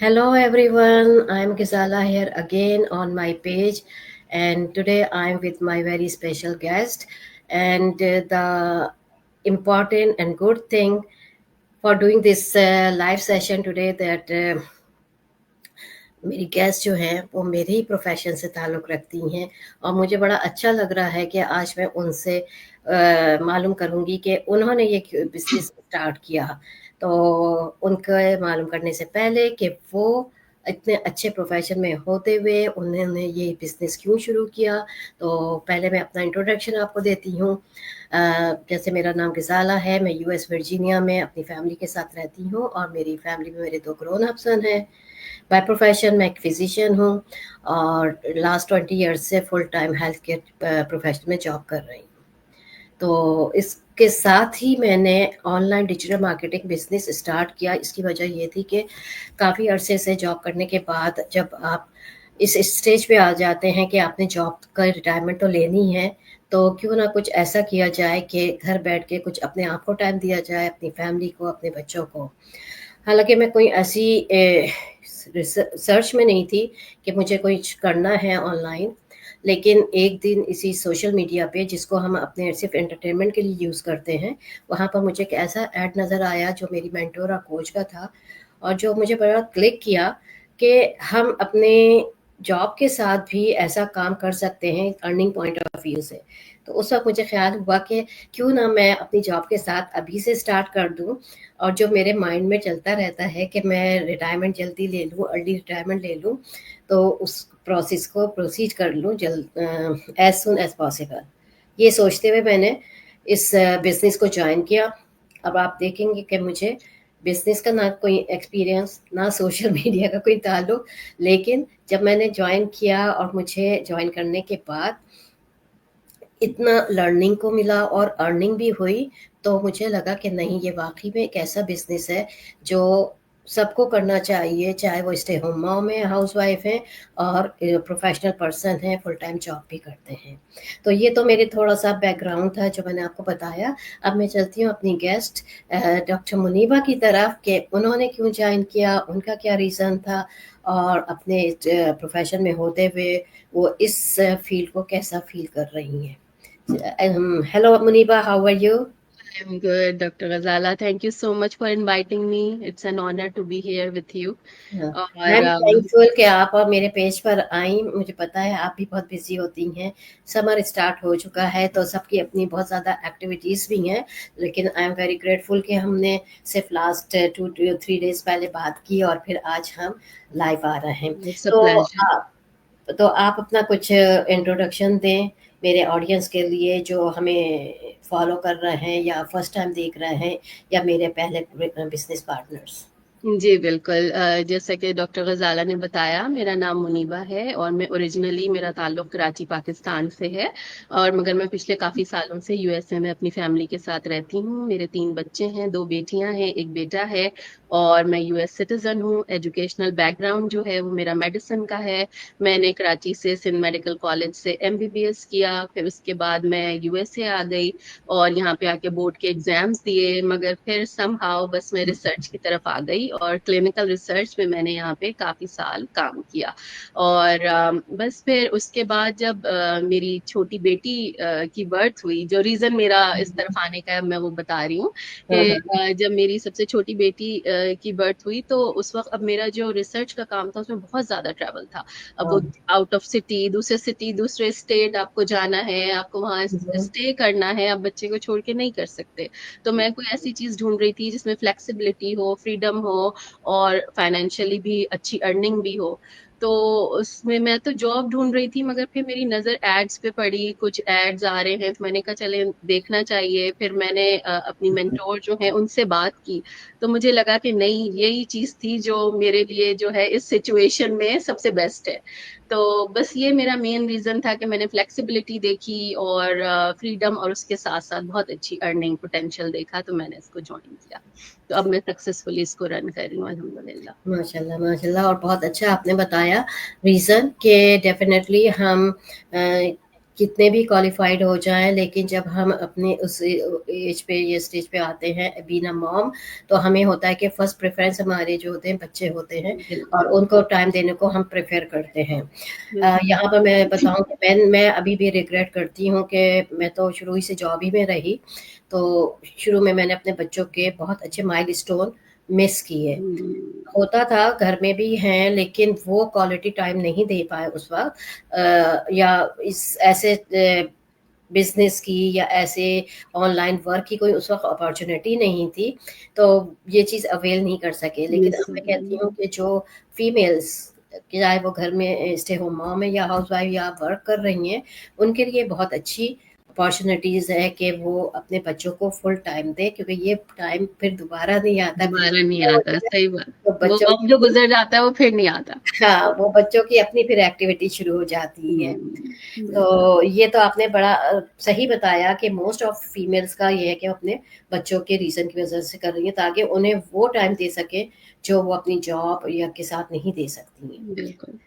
Hello everyone, I'm Gizala here again on my page, and today I'm with my very special guest. And the important and good thing for doing this live session today that मेरी guest जो हैं वो मेरे ही profession से ताल्लुक़ रखती हैं और मुझे बड़ा अच्छा लग रहा है कि आज मैं उनसे मालूम करूँगी कि उन्होंने ये बिज़नेस स्टार्ट किया। तो उनके मालूम करने से पहले कि वो इतने अच्छे प्रोफेशन में होते हुए उन्होंने ये बिज़नेस क्यों शुरू किया, तो पहले मैं अपना इंट्रोडक्शन आपको देती हूँ। जैसे मेरा नाम गिज़ाला है, मैं यूएस वर्जीनिया में अपनी फैमिली के साथ रहती हूँ और मेरी फैमिली में मेरे 2 ग्रोन अप सन हैं। बाय प्रोफेशन मैं एक फिजिशियन हूँ और लास्ट 20 ईयर्स से full time health care profession में जॉब कर रही हूँ। तो इसके साथ ही मैंने online digital marketing business start किया। इसकी वजह ये थी कि काफ़ी अरसे से जॉब करने के बाद जब आप इस स्टेज पे आ जाते हैं कि आपने जॉब का रिटायरमेंट तो लेनी है, तो क्यों ना कुछ ऐसा किया जाए कि घर बैठ के कुछ अपने आप को टाइम दिया जाए, अपनी फैमिली को, अपने बच्चों को। हालाँकि मैं कोई ऐसी सर्च में नहीं थी कि मुझे कुछ करना है ऑनलाइन, लेकिन एक दिन इसी सोशल मीडिया पे जिसको हम अपने सिर्फ़ एंटरटेनमेंट के लिए यूज़ करते हैं, वहाँ पर मुझे एक ऐसा ऐड नज़र आया जो मेरी मेंटर और कोच का था और जो मुझे बड़ा क्लिक किया कि हम अपने जॉब के साथ भी ऐसा काम कर सकते हैं अर्निंग पॉइंट ऑफ व्यू से। तो उस वक़्त मुझे ख़्याल हुआ कि क्यों ना मैं अपनी जॉब के साथ अभी से स्टार्ट कर दूँ और जो मेरे माइंड में चलता रहता है कि मैं रिटायरमेंट जल्दी ले लूँ, अर्ली रिटायरमेंट ले लूँ, तो उस प्रोसेस को प्रोसीड कर लूँ एज़ सून एज़ पॉसिबल। ये सोचते हुए मैंने इस बिज़नेस को जॉइन किया। अब आप देखेंगे कि मुझे बिज़नेस का ना कोई एक्सपीरियंस, ना सोशल मीडिया का कोई ताल्लुक, लेकिन जब मैंने जॉइन किया और मुझे जॉइन करने के बाद इतना लर्निंग को मिला और अर्निंग भी हुई, तो मुझे लगा कि नहीं, ये वाक़ई में एक ऐसा बिज़नेस है जो सबको करना चाहिए, चाहे वो स्टे होम मॉम है, हाउसवाइफ़ हैं और प्रोफ़ेशनल पर्सन हैं, फुल टाइम जॉब भी करते हैं। तो ये तो मेरे थोड़ा-सा बैकग्राउंड था जो मैंने आपको बताया। अब मैं चलती हूँ अपनी गेस्ट डॉक्टर मुनीबा की तरफ कि उन्होंने क्यों जॉइन किया, उनका क्या रीज़न था और अपने प्रोफ़ेशन में होते हुए वो इस फ़ील्ड को कैसा फ़ील कर रही हैं। Hello, Muniba. How are you? I'm good, Dr. Ghazala. Thank you so much for inviting me. It's an honor to be here with you. हाँ, आई और एम थैंकफुल कि आप अब मेरे पेज पर आई। मुझे पता है आप भी बहुत बिजी होती हैं। समर स्टार्ट हो चुका है तो सबकी अपनी बहुत ज़्यादा एक्टिविटीज़ भी हैं, लेकिन आई एम वेरी ग्रेटफुल कि हमने सिर्फ लास्ट 2-3 डेज़ पहले बात की और फिर आज हम लाइव आ रहे हैं। it's a तो pleasure. आप अपना कुछ इंट्रोडक्शन दें मेरे ऑडियंस के लिए जो हमें फॉलो कर रहे हैं या फर्स्ट टाइम देख रहे हैं या मेरे पहले बिजनेस पार्टनर्स। जी, बिल्कुल। जैसा कि डॉक्टर ग़ज़ाला ने बताया, मेरा नाम मुनीबा है और मैं ओरिजिनली मेरा ताल्लुक कराची, पाकिस्तान से है और मगर मैं पिछले काफ़ी सालों से यूएसए में अपनी फ़ैमिली के साथ रहती हूँ। मेरे 3 बच्चे हैं, 2 बेटियाँ हैं, 1 बेटा है और मैं यूएस सिटिज़न हूँ। एजुकेशनल बैकग्राउंड जो है, वो मेरा मेडिसिन का है। मैंने कराची से सिंध मेडिकल कॉलेज से एमबीबीएस किया, फिर उसके बाद मैं यूएसए आ गई और यहाँ पे आके बोर्ड के एग्ज़ाम्स दिए, मगर फिर समहाउ बस मैं रिसर्च की तरफ आ गई और क्लिनिकल रिसर्च में मैंने यहाँ पे काफ़ी साल काम किया। और बस फिर उसके बाद जब मेरी छोटी बेटी की बर्थ हुई, जो रीज़न मेरा इस तरफ आने का है मैं वो बता रही हूँ हाँ, कि हाँ। जब मेरी सबसे छोटी बेटी की बर्थ हुई तो उस वक़्त अब मेरा जो रिसर्च का काम था उसमें बहुत ज़्यादा ट्रैवल था। अब वो हाँ। आउट ऑफ सिटी, दूसरे स्टेट आपको जाना है, आपको वहाँ हम्म। स्टे करना है, आप बच्चे को छोड़ के नहीं कर सकते। तो मैं कोई ऐसी चीज़ ढूँढ रही थी जिसमें फ्लेक्सिबिलिटी हो, फ्रीडम हो और फाइनेंशियली भी अच्छी अर्निंग भी हो। तो उसमें मैं तो जॉब ढूँढ रही थी मगर फिर मेरी नज़र एड्स पे पड़ी, कुछ एड्स आ रहे हैं तो मैंने कहा चले देखना चाहिए। फिर मैंने अपनी मेंटोर जो है उनसे बात की, तो मुझे लगा कि नहीं, यही चीज़ थी जो मेरे लिए जो है इस सिचुएशन में सबसे बेस्ट है। तो बस ये मेरा मेन रीज़न था कि मैंने फ्लेक्सिबिलिटी देखी और फ्रीडम और उसके साथ-साथ बहुत अच्छी अर्निंग पोटेंशियल देखा तो मैंने इसको जॉइन किया। तो अब मैं सक्सेसफुली इसको रन कर रही हूँ अल्हम्दुलिल्लाह। माशाल्लाह, माशाल्लाह और बहुत अच्छा आपने बताया रीज़न कि डेफ़िनेटली हम कितने भी क्वालिफाइड हो जाएं, लेकिन जब हम अपने उस एज पे या स्टेज पे आते हैं बीइंग अ मॉम, तो हमें होता है कि फर्स्ट प्रेफरेंस हमारे जो होते हैं बच्चे होते हैं, और बिल्कुल उनको टाइम देने को हम प्रेफर करते हैं। बिल्कुल। यहाँ पर मैं बताऊं कि मैं अभी भी रिग्रेट करती हूँ कि मैं तो शुरू ही से जॉब ही में रही, तो शुरू में मैंने अपने बच्चों के बहुत अच्छे माइलस्टोन मिस किए। होता था घर में भी हैं, लेकिन वो क्वालिटी टाइम नहीं दे पाए उस वक्त, या इस ऐसे बिजनेस की या ऐसे ऑनलाइन वर्क की कोई उस वक्त अपॉर्चुनिटी नहीं थी, तो ये चीज़ अवेल नहीं कर सके। लेकिन अब मिस हो मैं कहती गई। हूँ कि जो फीमेल्स, चाहे वो घर में स्टे होम मॉम है या हाउस वाइफ या वर्क कर रही हैं, उनके लिए बहुत अच्छी अपॉर्चुनिटीज़ है कि वो अपने बच्चों को फुल टाइम दें, क्योंकि ये टाइम फिर दोबारा नहीं आता। दोबारा नहीं हो आता, जाए सही बात। तो वो बच्चों वक्त जो की, गुजर जाता है वो फिर नहीं आता। हाँ, वो बच्चों की अपनी फिर एक्टिविटी शुरू हो जाती है। बिल्कुल। तो ये तो आपने बड़ा सही बताया कि मोस्ट ऑफ फीमेल्स का ये है कि वो अपने बच्चों के रीज़न की वजह से कर रही हैं, ताकि उन्हें वो टाइम दे सके जो वो अपनी जॉब या के साथ नहीं दे सकती हैं। बिल्कुल।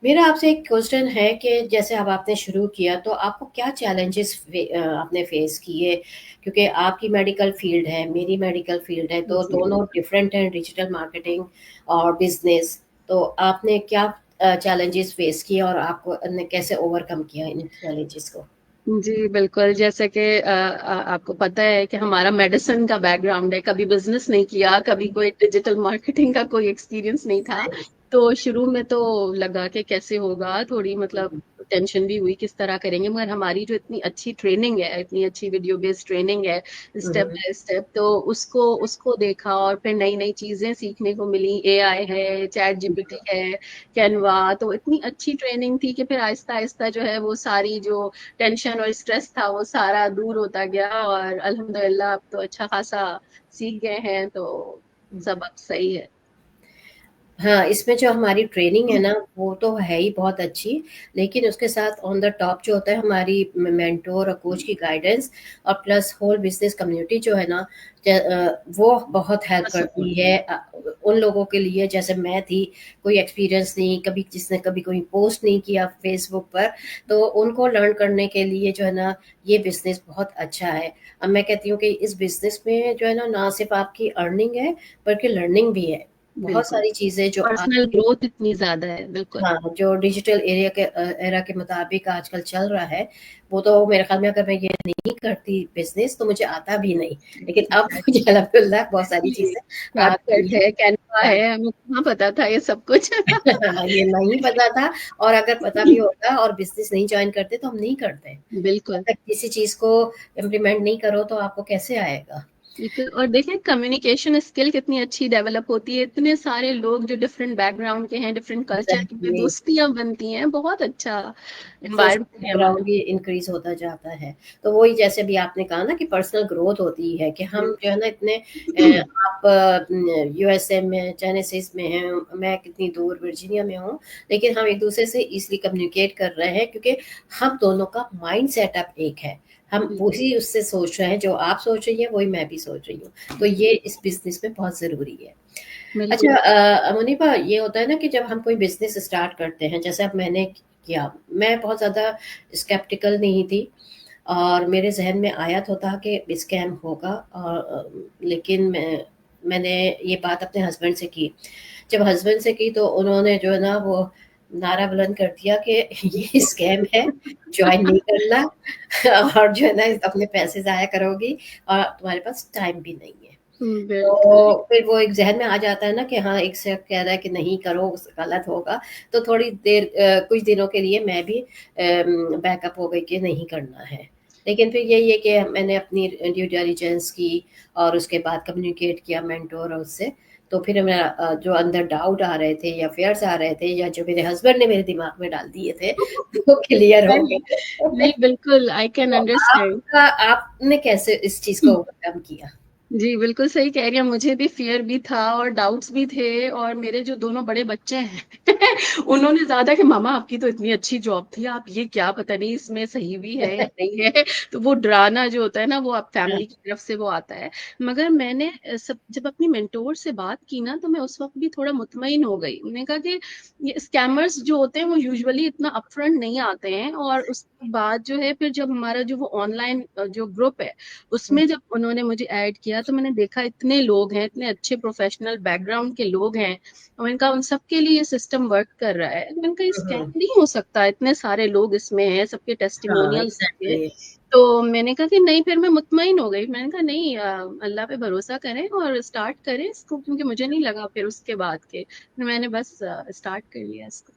मेरा आपसे एक क्वेश्चन है कि जैसे अब आपने शुरू किया, तो आपको क्या चैलेंजेस आपने फेस किए, क्योंकि आपकी मेडिकल फील्ड है, मेरी मेडिकल फील्ड है, तो जी दोनों डिफरेंट हैं, डिजिटल मार्केटिंग और बिजनेस। तो आपने क्या चैलेंजेस फेस किए और आपको ने कैसे ओवरकम किया इन चैलेंजेस को? जी बिल्कुल। जैसे कि आपको पता है कि हमारा मेडिसिन का बैकग्राउंड है, कभी बिजनेस नहीं किया, कभी कोई डिजिटल मार्केटिंग का कोई एक्सपीरियंस नहीं था। तो शुरू में तो लगा कि कैसे होगा, थोड़ी मतलब टेंशन भी हुई किस तरह करेंगे, मगर हमारी जो इतनी अच्छी ट्रेनिंग है, इतनी अच्छी वीडियो बेस्ड ट्रेनिंग है स्टेप हम्म, बाय स्टेप, तो उसको उसको देखा और फिर नई नई चीजें सीखने को मिली। एआई है, चैट जीपीटी है, कैनवा, तो इतनी अच्छी ट्रेनिंग थी कि फिर आहिस्ता आहिस्ता जो है वो सारी जो टेंशन और स्ट्रेस था वो सारा दूर होता गया, और अल्हम्दुलिल्लाह अब तो अच्छा खासा सीख गए हैं, तो सब अब सही है। हाँ, इसमें जो हमारी ट्रेनिंग है ना, वो तो है ही बहुत अच्छी, लेकिन उसके साथ ऑन द टॉप जो होता है हमारी मेंटोर और कोच की गाइडेंस, और प्लस होल बिजनेस कम्युनिटी जो है ना, वो बहुत हेल्प करती सपोर्ट। है उन लोगों के लिए, जैसे मैं थी, कोई एक्सपीरियंस नहीं, कभी जिसने कभी कोई पोस्ट नहीं किया फेसबुक पर, तो उनको लर्न करने के लिए जो है ना, ये बिजनेस बहुत अच्छा है। अब मैं कहती हूँ कि इस बिजनेस में जो है ना सिर्फ आपकी अर्निंग है, बल्कि लर्निंग भी है। बहुत बिल्कुल। सारी चीज़ें जो पर्सनल आपकी, ग्रोथ इतनी ज्यादा है, बिल्कुल। हाँ, जो डिजिटल एरा के मुताबिक आजकल चल रहा है, वो तो मेरे ख्याल में अगर मैं ये नहीं करती बिज़नेस तो मुझे आता भी नहीं। लेकिन अब मुझे अल्हम्दुलिल्लाह बहुत सारी चीज़ें आती कैपकट हैं। है, कैनवा हाँ, है, हमें कहाँ पता था ये सब कुछ। ये नहीं पता था, और अगर पता भी होता और बिज़नेस नहीं जॉइन करते तो हम नहीं करते। जब बिल्कुल। तक किसी चीज़ को इम्प्लीमेंट नहीं करो तो आपको कैसे आएगा? बिल्कुल। और देखिए कम्युनिकेशन स्किल कितनी अच्छी डेवलप होती है, इतने सारे लोग जो डिफरेंट बैकग्राउंड के हैं, डिफरेंट कल्चर के हैं, एग्ज़ैक्टली। दोस्तियां बनती हैं, बहुत अच्छा सोशल एनवायरनमेंट है बैकग्राउंड हमारा। भी इंक्रीज होता जाता है। तो वही जैसे भी आपने कहा ना कि पर्सनल ग्रोथ होती है, कि हम जो है ना इतने आप यूएसए में टेनेसिस में हैं, मैं कितनी दूर वर्जीनिया में हूँ, लेकिन हम एक दूसरे से इजीली कम्युनिकेट कर रहे हैं, क्योंकि हम दोनों का माइंड सेटअप एक है। हम बिल्कुल वही उससे सोच रहे हैं, जो आप सोच रही हैं वही मैं भी सोच रही हूँ, तो ये इस बिजनेस में बहुत ज़रूरी है। अच्छा, बिल्कुल। मुनीबा, ये होता है ना कि जब हम कोई बिजनेस स्टार्ट करते हैं, जैसे अब मैंने किया, मैं बहुत ज़्यादा स्केप्टिकल नहीं थी, और मेरे जहन में आया तो था कि स्कैम होगा, और लेकिन मैंने ये बात अपने हस्बैंड से की। जब हस्बैंड से की तो उन्होंने जो है ना वो नारा बुलंद कर दिया कि ये स्कैम है, ज्वाइन नहीं करना, और जो है ना अपने पैसे ज़ाया करोगी, और तुम्हारे पास टाइम भी नहीं है। बिल्कुल। तो फिर वो एक ज़हन में आ जाता है ना कि हाँ, एक से कह रहा है कि नहीं करो, गलत होगा, तो थोड़ी देर कुछ दिनों के लिए मैं भी बैकअप हो गई कि नहीं करना है। लेकिन फिर यही है कि मैंने अपनी ड्यू डिलिजेंस की, और उसके बाद कम्युनिकेट किया मेंटोर और उससे, तो फिर मेरा जो अंदर डाउट आ रहे थे या फेयर्स आ रहे थे, या जो मेरे हस्बैंड ने मेरे दिमाग में डाल दिए थे, वो क्लियर हो नहीं गए। नहीं, बिल्कुल आई कैन तो अंडरस्टैंड। आपका आपने कैसे इस चीज़ को ओवरकम किया? जी, बिल्कुल सही कह रही हैं। मुझे भी फ़ियर भी था और डाउट्स भी थे, और मेरे जो दोनों बड़े बच्चे हैं उन्होंने ज़्यादा कि मम्मा आपकी तो इतनी अच्छी जॉब थी, आप ये क्या, पता नहीं इसमें सही भी है या नहीं है। तो वो डराना जो होता है ना, वो आप हाँ, फैमिली की तरफ से वो आता है। मगर मैंने सब जब अपनी मेंटोर से बात की ना, तो मैं उस वक़्त भी थोड़ा मुतमईन हो गई। मैंने कहा कि ये स्कैमर्स जो होते हैं वो यूजुअली इतना अपफ्रंट नहीं आते हैं, और उसके बाद जो है फिर जब हमारा जो वो ऑनलाइन जो ग्रुप है, हुँ, उसमें जब उन्होंने मुझे ऐड किया, तो मैंने देखा इतने लोग हैं, इतने अच्छे प्रोफेशनल बैकग्राउंड के लोग हैं, और मैंने कहा उन सबके लिए ये सिस्टम वर्क कर रहा है। मैंने कहा ये हुँ, स्कैम हुँ। नहीं हो सकता, इतने सारे लोग इसमें हैं, सबके हाँ, टेस्टिमोनियल्स हैं। एग्ज़ैक्टली। तो मैंने कहा कि नहीं, फिर मैं मुतमईन हो गई। मैंने कहा नहीं, अल्लाह पे भरोसा करें और स्टार्ट करें इसको, क्योंकि मुझे नहीं लगा फिर उसके बाद के, फिर मैंने बस स्टार्ट कर लिया इसको।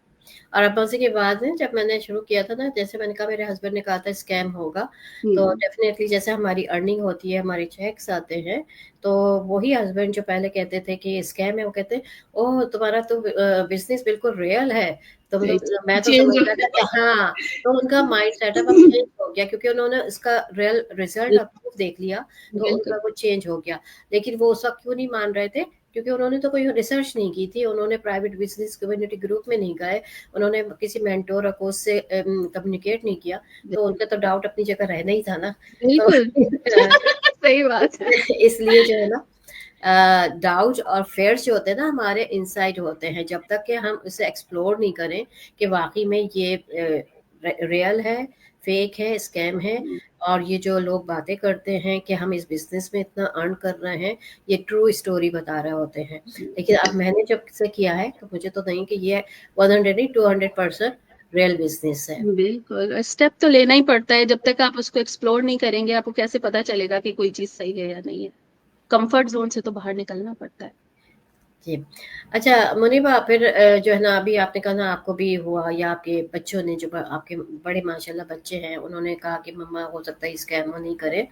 और अब उसी के बाद में जब मैंने शुरू किया था ना, जैसे मैंने कहा, मेरे हस्बैंड ने कहा था स्कैम होगा, तो हुँ, डेफ़िनेटली जैसे हमारी अर्निंग होती है, हमारे चेक्स आते हैं, तो वही हस्बैंड जो पहले कहते थे कि स्कैम है, वो कहते हैं, "ओह! तुम्हारा तो बिज़नेस बिल्कुल रियल है।" तुम सही तो मैं तो चेंज समझता था हो कि हाँ, तो उनका माइंड सेटअप अब चेंज हो गया, क्योंकि उन्होंने इसका रियल रिज़ल्ट अब प्रूफ देख लिया, तो बिल्कुल। उनका वो चेंज हो गया। लेकिन वो उस वक़्त क्यों नहीं मान रहे थे? क्योंकि उन्होंने तो कोई रिसर्च नहीं की थी, उन्होंने प्राइवेट बिज़नेस कम्युनिटी ग्रुप में नहीं गए, उन्होंने किसी मेंटर या कोच से कम्युनिकेट नहीं किया, तो उनका तो डाउट अपनी जगह रहना ही था ना। तो बिल्कुल, सही बात है। इसलिए जो है ना, डाउट और फेयर्स जो होते हैं ना, हमारे इनसाइड होते हैं, जब तक कि हम उसे एक्सप्लोर नहीं करें कि वाक़ई में ये रियल है, फेक है, स्कैम है, और ये जो लोग बातें करते हैं कि हम इस बिज़नेस में इतना अर्न कर रहे हैं, ये ट्रू स्टोरी बता रहे होते हैं। लेकिन अब मैंने जब से किया है, तो मुझे तो नहीं कि ये 100 नहीं, 200% रियल बिज़नेस है। बिल्कुल, स्टेप तो लेना ही पड़ता है, जब तक आप उसको एक्सप्लोर नहीं करेंगे, आपको कैसे पता चलेगा कि कोई चीज़ सही है या नहीं है। कम्फर्ट ज़ोन से तो बाहर निकलना पड़ता है। जी। अच्छा मुनीबा, फिर जो है ना, अभी आपने कहा ना आपको भी हुआ, या आपके बच्चों ने, जो आपके बड़े माशाल्लाह बच्चे हैं, उन्होंने कहा कि मम्मा हो सकता है स्कैम नहीं करें।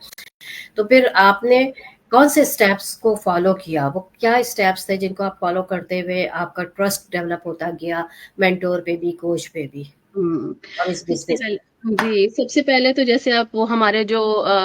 तो फिर आपने कौन से स्टेप्स को फॉलो किया? वो क्या स्टेप्स थे जिनको आप फॉलो करते हुए आपका ट्रस्ट डेवलप होता गया, मेंटोर पे भी, कोच पे भी, हुँ। और इस सबसे बिज़नेस? पहले जी, सबसे पहले तो जैसे आप वो हमारे जो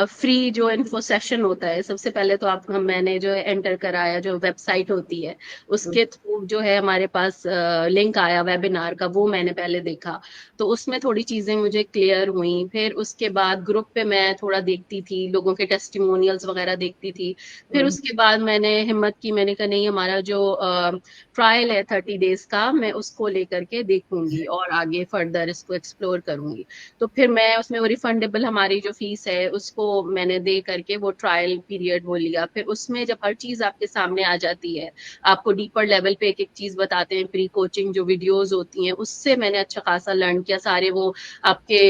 फ्री जो इन्फो सेशन होता है, सबसे पहले तो आप हम मैंने जो है एंटर कराया, जो वेबसाइट होती है, हुँ, उसके थ्रू जो है हमारे पास लिंक आया वेबिनार का, वो मैंने पहले देखा। तो उसमें थोड़ी चीज़ें मुझे क्लियर हुईं। फिर उसके बाद ग्रुप पे मैं थोड़ा देखती थी, लोगों के टेस्टिमोनियल्स वगैरह देखती थी। फिर हुँ, उसके बाद मैंने हिम्मत की, मैंने कहा नहीं, हमारा जो ट्रायल है 30 डेज़ का, मैं उसको लेकर के देखूँगी और आगे फर्दर इसको एक्सप्लोर करूँगी। तो फिर मैं उसमें वो रिफंडेबल हमारी जो फीस है उसको मैंने दे करके वो ट्रायल पीरियड वो लिया। फिर उसमें जब हर चीज़ आपके सामने आ जाती है, आपको डीपर लेवल पे एक-एक चीज़ बताते हैं, प्री कोचिंग जो वीडियोज़ होती हैं, उससे मैंने अच्छा खासा लर्न किया। सारे वो आपके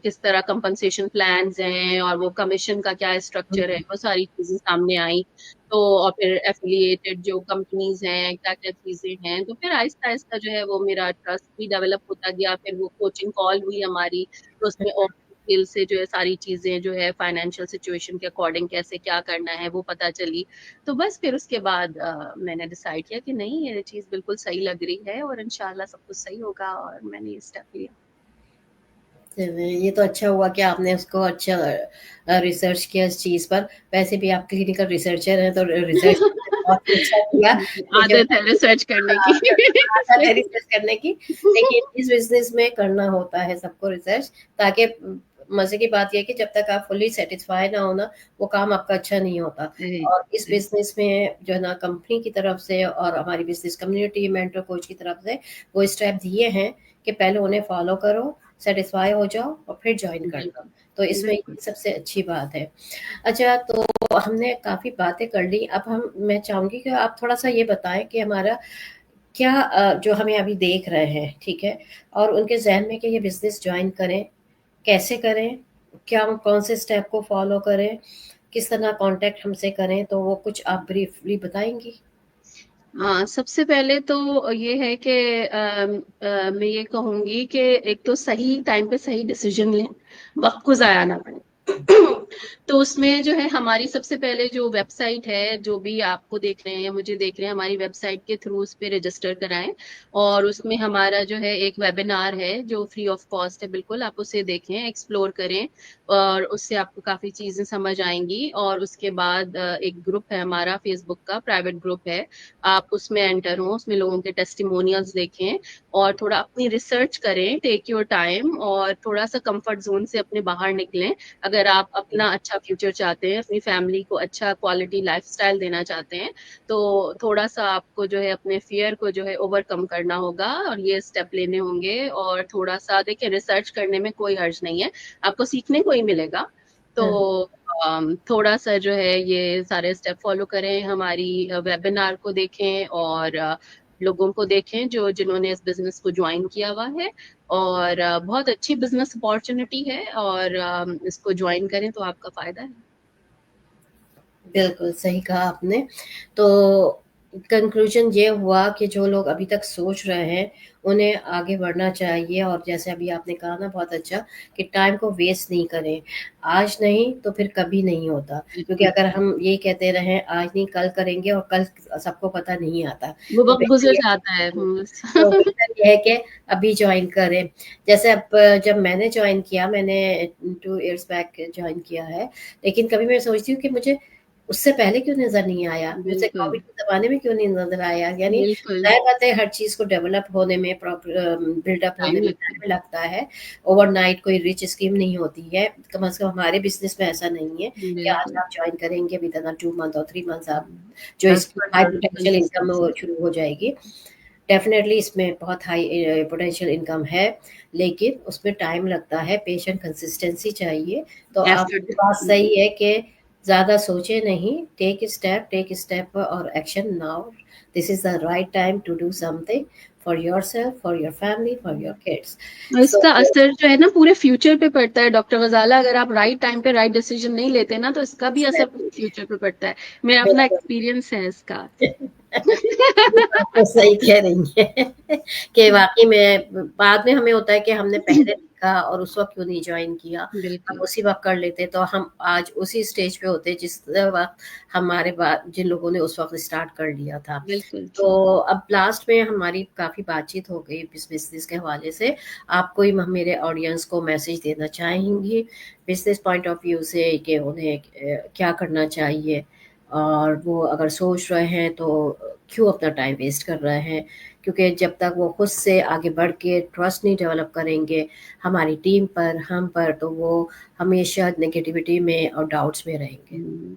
किस तरह कंपनसेशन प्लान्स हैं और वो कमीशन का क्या हुँ, स्ट्रक्चर है, वो सारी चीज़ें सामने आई। तो और फिर एफ़िलिएटेड जो कंपनीज़ हैं, क्या-क्या चीज़ें हैं, तो फिर आहिस्ता-आहिस्ता जो है वो मेरा ट्रस्ट भी डेवलप होता गया। फिर वो कोचिंग कॉल हुई हमारी, तो उसमें और डिटेल से जो है सारी चीज़ें जो है फाइनेंशियल सिचुएशन के अकॉर्डिंग कैसे क्या करना है वो पता चली। तो बस फिर उसके बाद मैंने डिसाइड किया कि नहीं, ये चीज़ बिल्कुल सही लग रही है और इंशाल्लाह सब कुछ सही होगा, और मैंने ये स्टेप लिया। चलिए, ये तो अच्छा हुआ कि आपने उसको अच्छा रिसर्च किया इस चीज़ पर। वैसे भी आप क्लिनिकल रिसर्चर हैं, तो रिसर्च बहुत ही अच्छा किया कि जो आदत है रिसर्च करने हाँ, की। आदत है सही। रिसर्च करने की। लेकिन इस बिज़नेस में करना होता है सबको रिसर्च, ताकि मज़े की बात ये है कि जब तक आप फुली सैटिस्फाई ना हो ना, वो काम आपका अच्छा नहीं होता। सही, और इस सही। बिज़नेस में जो है ना, कंपनी की तरफ से और हमारी बिज़नेस कम्युनिटी, मेंटर, कोच की तरफ से वो स्टेप दिए हैं कि पहले उन्हें फॉलो करो, सैटिस्फाई हो जाओ और फिर जॉइन कर लो। बिल्कुल, तो इसमें बिल्कुल। ये सबसे अच्छी बात है। अच्छा, तो हमने काफ़ी बातें कर ली, अब मैं चाहूँगी कि आप थोड़ा-सा ये बताएँ कि हमारा क्या जो हमें अभी देख रहे हैं, ठीक है? और उनके ज़हन में कि ये बिज़नेस जॉइन करें, कैसे करें? क्या कौन से स्टेप को फ़ॉलो करें? किस तरह कॉन्टैक्ट हमसे करें? तो वो कुछ आप ब्रीफ़ली बताएँगी? हाँ, सबसे पहले तो ये है कि मैं ये कहूँगी कि एक तो सही टाइम पे सही डिसीज़न लें, वक़्त को ज़ाया ना करें। तो उसमें जो है हमारी सबसे पहले जो वेबसाइट है, जो भी आपको देख रहे हैं या मुझे देख रहे हैं, हमारी वेबसाइट के थ्रू उस पे रजिस्टर कराएं। और उसमें हमारा जो है एक वेबिनार है जो फ्री ऑफ कॉस्ट है, बिल्कुल आप उसे देखें, एक्सप्लोर करें, और उससे आपको काफी चीजें समझ आएंगी। और उसके बाद एक ग्रुप है हमारा फेसबुक का, प्राइवेट ग्रुप है, आप उसमें एंटर हो, उसमें लोगों के टेस्टिमोनियल्स देखें और थोड़ा अपनी रिसर्च करें, टेक योर टाइम, और थोड़ा सा कंफर्ट जोन से अपने बाहर निकलें। अगर आप अपना अच्छा फ्यूचर चाहते हैं, अपनी फैमिली को अच्छा क्वालिटी लाइफस्टाइल देना चाहते हैं, तो थोड़ा सा आपको जो है अपने फियर को जो है ओवरकम करना होगा और ये स्टेप लेने होंगे। और थोड़ा सा देखिए, रिसर्च करने में कोई हर्ज नहीं है, आपको सीखने को ही मिलेगा। तो हाँ, थोड़ा सा जो है ये सारे स्टेप फॉलो करें, हमारी वेबिनार को देखें, और लोगों को देखें जो जिन्होंने इस बिजनेस को ज्वाइन किया हुआ है। और बहुत अच्छी बिजनेस अपॉर्चुनिटी है, और इसको ज्वाइन करें तो आपका फायदा है। बिल्कुल सही कहा आपने। तो कंक्लूजन ये हुआ कि जो लोग अभी तक सोच रहे हैं, उन्हें आगे बढ़ना चाहिए, और जैसे अभी आपने कहा ना बहुत अच्छा, कि टाइम को वेस्ट नहीं करें। आज नहीं तो फिर कभी नहीं होता, क्योंकि बिल्कुल, अगर हम ये कहते रहें आज नहीं कल करेंगे, और कल सबको पता नहीं आता। वो तो वक्त गुजर बेहतर ये जाता है। तो बेहतर ये है कि अभी जॉइन करें। जैसे अब जब मैंने जॉइन किया, मैंने 2 इयर्स बैक जॉइन किया है, लेकिन कभी मैं सोचती हूँ कि मुझे उससे पहले क्यों नज़र नहीं आया? मुझे बिल्कुल, कोविड के ज़माने में क्यों नहीं नज़र आया? यानी बिल्कुल, ज़ाहिर बात है, हर चीज़ को डेवलप होने में, बिल्डअप होने टाइम में लगता है। टाइम लगता है। ओवरनाइट कोई रिच स्कीम नहीं होती है। कम से कम हमारे बिज़नेस में ऐसा नहीं है कि आज बिल्कुल। आप जॉइन करेंगे, विदिन 2 मंथ और 3 मंथ्स आप जो एज़ इसकी पर हाई द पोटेंशियल इनकम वो कंसिस्टेंसी। शुरू हो जाएगी। डेफ़िनेटली इसमें बहुत हाई पोटेंशियल इनकम है, लेकिन उसमें टाइम लगता है, पेशेंट कंसिस्टेंसी चाहिए। तो आपकी एफर्ट। बात सही है कि ज़्यादा सोचे नहीं, टेक स्टेप और action now. This is the right time to do something for yourself, for your family, for your kids. और सो इसका असर जो है ना पूरे फ्यूचर पे पड़ता है डॉक्टर गजाला, अगर आप राइट टाइम पे राइट डिसीजन नहीं लेते ना, तो इसका भी असर पूरे फ्यूचर पे पड़ता है। मेरा अपना बिल्कुल। एक्सपीरियंस है इसका। ये बात तो सही कह रही हैं कि वाक़ई में बाद में हमें होता है कि हमने पहले देखा और उस वक़्त क्यों नहीं जॉइन किया। हम बिल्कुल, उसी वक़्त कर लेते तो हम आज उसी स्टेज पे होते जिस वक़्त हमारे बाद जिन लोगों ने उस वक़्त स्टार्ट कर लिया था। बिल्कुल तो ट्रू। अब लास्ट में हमारी काफ़ी बातचीत हो गई इस बिज़नेस के हवाले से। आप कोई मेरे ऑडियंस को मैसेज देना चाहेंगी बिज़नेस पॉइंट ऑफ व्यू से कि उन्हें क्या करना चाहिए? और वो अगर सोच रहे हैं तो क्यों अपना टाइम वेस्ट कर रहे हैं? क्योंकि जब तक वो खुद से आगे बढ़ के ट्रस्ट नहीं डेवलप करेंगे हमारी टीम पर, हम पर, तो वो हमेशा नेगेटिविटी में और डाउट्स में रहेंगे। हम्म,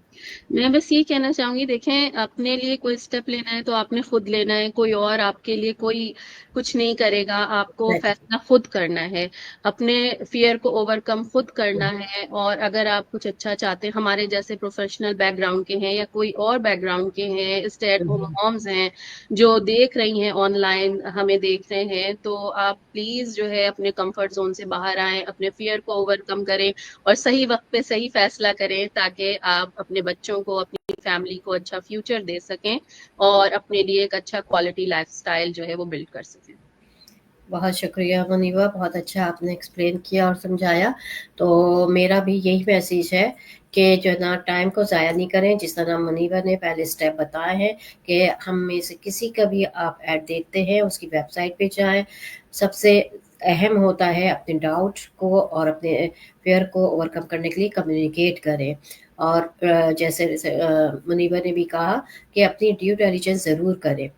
मैं बस ये कहना चाहूंगी, देखें, अपने लिए कोई स्टेप लेना है तो आपने खुद लेना है, कोई और आपके लिए कोई कुछ नहीं करेगा, आपको एग्ज़ैक्टली। फैसला खुद करना है, अपने फियर को ओवरकम खुद करना है। और अगर आप कुछ अच्छा चाहते हैं, हमारे जैसे प्रोफेशनल बैकग्राउंड के हैं या कोई और बैकग्राउंड के हैं, स्टे एट हुँ, होम हुँ। मॉम्स हैं जो देख रही हैं, ऑनलाइन हमें देख रहे हैं, तो आप प्लीज जो है अपने कंफर्ट जोन से बाहर आएं, अपने फियर को ओवरकम करें और सही वक्त पे सही फैसला करें, ताकि आप अपने बच्चों को, अपनी फैमिली को अच्छा फ्यूचर दे सकें और अपने लिए एक अच्छा क्वालिटी लाइफस्टाइल जो है वो बिल्ड कर सकें। बहुत शुक्रिया मुनीबा, बहुत अच्छा आपने एक्सप्लेन किया और समझाया। तो मेरा भी यही मैसेज है कि जो है ना टाइम को ज़ाया नहीं करें, जिस तरह मुनीबा ने पहले स्टेप बताए हैं कि हम में से किसी का भी आप ऐड देखते हैं, उसकी वेबसाइट पे जाएँ। सबसे अहम होता है अपने डाउट को और अपने फ़ियर को ओवरकम करने के लिए कम्युनिकेट करें। और जैसे मुनीबा ने भी कहा कि अपनी ड्यू डिलिजेंस ज़रूर करें।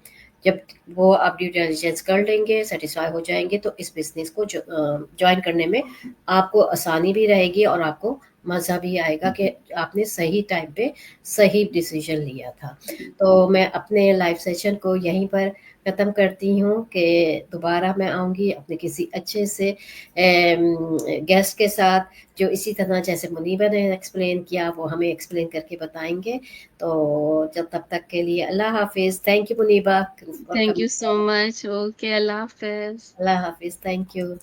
जब वो आप ड्यू डिलिजेंस कर लेंगे, सैटिस्फाई हो जाएँगे, तो इस बिज़नेस को जॉइन करने में आपको आसानी भी रहेगी और आपको मज़ा भी आएगा कि आपने सही टाइम पे सही डिसीज़न लिया था। तो मैं अपने लाइव सेशन को यहीं पर ख़त्म करती हूँ कि दोबारा मैं आऊँगी अपने किसी अच्छे से गेस्ट के साथ, जो इसी तरह जैसे मुनीबा ने एक्सप्लेन किया, वो हमें एक्सप्लेन करके बताएँगे। तो जब तब तक के लिए अल्लाह हाफ़िज़। Thank you Muniba for thank coming. You so much. Okay, अल्लाह हाफिज। अल्लाह हाफ़िज़। Thank you.